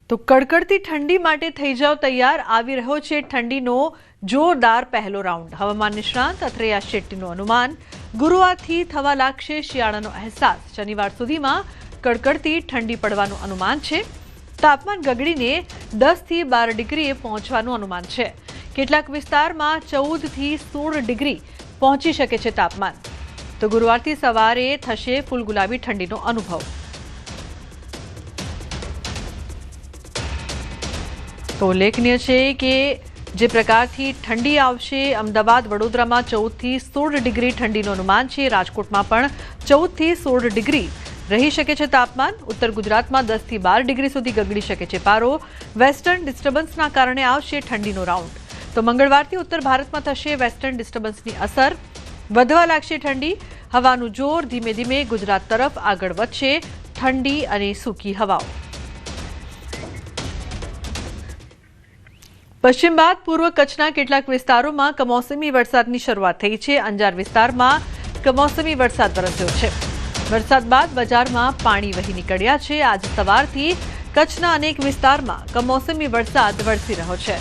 તો કડકડતી ઠંડી માટે થઈ જાવ તૈયાર. આવી રહ્યો છે ઠંડીનો જોરદાર પહેલો રાઉન્ડ. હવામાન નિષ્ણાંત અથૈયા શેટ્ટીનું અનુમાન, ગુરુવારથી થવા લાગશે શિયાળાનો અહેસાસ. શનિવાર સુધીમાં કડકડતી ઠંડી પડવાનું અનુમાન છે. તાપમાન ગગડીને 10 થી 12 ડિગ્રીએ પહોંચવાનું અનુમાન છે. કેટલાક વિસ્તારમાં 14 થી 16 ડિગ્રી પહોંચી શકે છે તાપમાન. તો ગુરુવારથી સવારે થશે ફૂલ ગુલાબી ઠંડીનો અનુભવ. તો ઉલ્લેખનીય છે કે જે પ્રકારથી ઠંડી આવશે, અમદાવાદ વડોદરામાં 14 થી 16 ડિગ્રી ઠંડીનું અનુમાન છે. રાજકોટમાં પણ 14 થી 16 ડિગ્રી રહી શકે છે તાપમાન. ઉત્તર ગુજરાતમાં 10 થી 12 ડિગ્રી સુધી ગગડી શકે છે પારો. વેસ્ટર્ન ડિસ્ટર્બન્સના કારણે આવશે ઠંડીનો રાઉન્ડ. તો મંગળવારથી ઉત્તર ભારતમાં થશે વેસ્ટર્ન ડિસ્ટર્બન્સની અસર. વધવા લાગશે ઠંડી. હવાનું જોર ધીમે ધીમે ગુજરાત તરફ આગળ વધશે. ઠંડી અને સૂકી હવાઓ. પશ્ચિમ બાદ પૂર્વ કચ્છના કેટલાક વિસ્તારોમાં કમોસમી વરસાદની શરૂઆત થઈ છે. અંજાર વિસ્તારમાં કમોસમી વરસાદ વરસ્યો છે. વરસાદ બાદ બજારમાં પાણી વહી નીકળ્યા છે. આજ સવારથી કચ્છના અનેક વિસ્તારમાં કમોસમી વરસાદ વરસી રહ્યો છે.